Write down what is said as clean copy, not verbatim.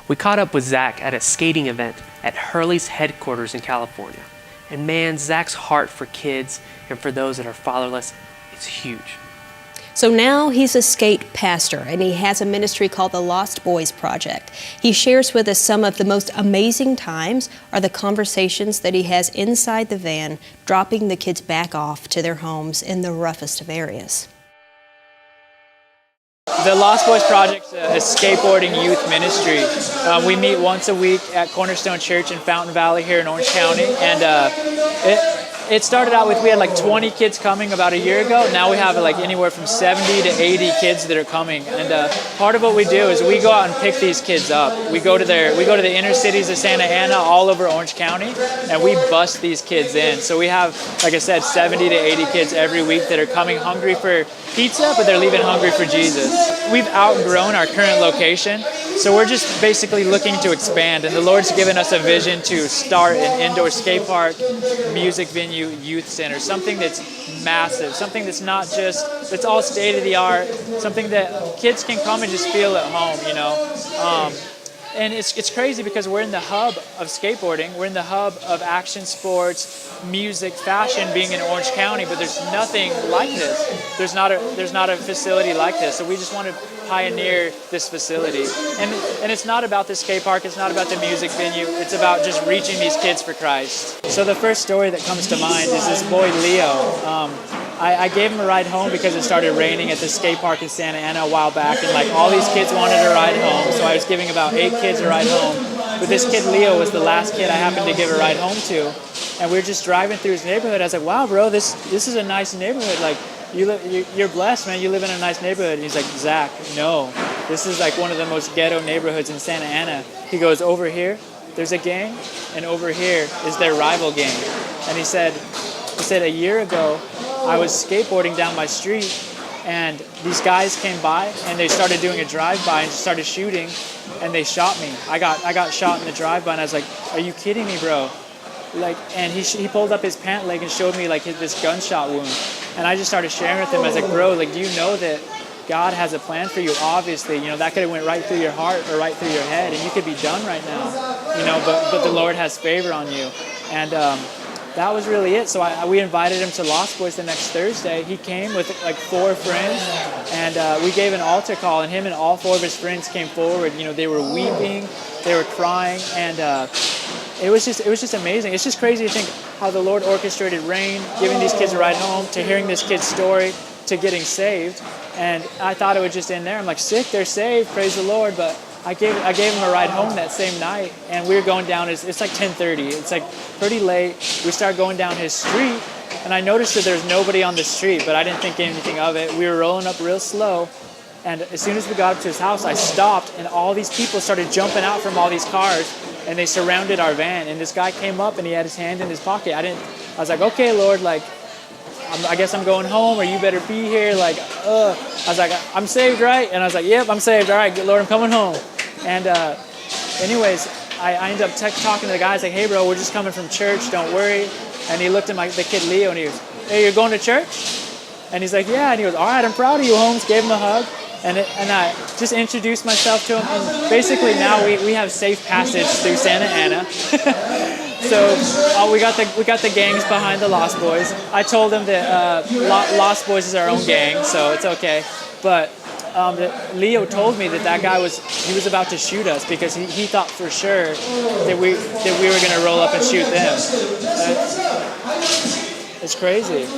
We caught up with Zac at a skating event at Hurley's headquarters in California. And man, Zac's heart for kids and for those that are fatherless is huge. So now he's a skate pastor, and he has a ministry called the Lost Boys Project. He shares with us some of the most amazing times are the conversations that he has inside the van, dropping the kids back off to their homes in the roughest of areas. The Lost Boys Project is a skateboarding youth ministry. We meet once a week at Cornerstone Church in Fountain Valley here in Orange County, and it started out with, we had like 20 kids coming about a year ago. Now we have like anywhere from 70 to 80 kids that are coming. And part of what we do is we go out and pick these kids up. We go to the inner cities of Santa Ana, all over Orange County, and we bust these kids in. So we have, like I said, 70 to 80 kids every week that are coming hungry for pizza, but they're leaving hungry for Jesus. We've outgrown our current location, so we're just basically looking to expand. And the Lord's given us a vision to start an indoor skate park, music venue, youth center, something that's massive, something that's not just, that's all state-of-the-art, something that kids can come and just feel at home, you know. And it's crazy because we're in the hub of skateboarding, we're in the hub of action sports, music, fashion, being in Orange County, but there's nothing like this. There's not a facility like this, so we just want to pioneer this facility. And it's not about the skate park, it's not about the music venue, it's about just reaching these kids for Christ. So the first story that comes to mind is this boy Leo. I gave him a ride home because it started raining at the skate park in Santa Ana a while back, and like all these kids wanted a ride home, so I was giving about 8 kids a ride home. But this kid Leo was the last kid I happened to give a ride home to, and we were just driving through his neighborhood. I was like, wow bro, this is a nice neighborhood, like you're blessed, man, you live in a nice neighborhood. And he's like, Zach, no, this is like one of the most ghetto neighborhoods in Santa Ana. He goes, over here there's a gang, and over here is their rival gang. And he said a year ago I was skateboarding down my street, and these guys came by and they started doing a drive-by and started shooting, and they shot me. I got shot in the drive-by, and I was like, are you kidding me, bro? Like, and he pulled up his pant leg and showed me like this gunshot wound, and I just started sharing with him. I was like, bro, like, do you know that God has a plan for you? Obviously, you know, that could have went right through your heart or right through your head, and you could be done right now, you know, but the Lord has favor on you. And that was really it. So we invited him to Lost Boys the next Thursday. He came with like 4 friends, and we gave an altar call, and him and all 4 of his friends came forward. You know, they were weeping, they were crying, and it was just amazing. It's just crazy to think how the Lord orchestrated rain, giving these kids a ride home, to hearing this kid's story, to getting saved. And I thought it would just end there. I'm like, sick, they're saved, praise the Lord. But I gave him a ride home that same night, and we were going down, it's like 10:30, it's like pretty late. We started going down his street, and I noticed that there's nobody on the street, but I didn't think anything of it. We were rolling up real slow, and as soon as we got up to his house, I stopped, and all these people started jumping out from all these cars, and they surrounded our van. And this guy came up, and he had his hand in his pocket. I was like, okay, Lord, like, I guess I'm going home, or you better be here. Like, I was like, I'm saved, right? And I was like, yep, I'm saved. All right, Lord, I'm coming home. And anyways, I ended up talking to the guys like, hey, bro, we're just coming from church. Don't worry. And he looked at the kid Leo, and he goes, hey, you're going to church? And he's like, yeah. And he goes, all right, I'm proud of you, Holmes. Gave him a hug. And I just introduced myself to him. And basically now we have safe passage through Santa Ana. So we got the gangs behind the Lost Boys. I told them that Lost Boys is our own gang, so it's okay. But Leo told me that guy was about to shoot us because he thought for sure that we were going to roll up and shoot them. It's crazy.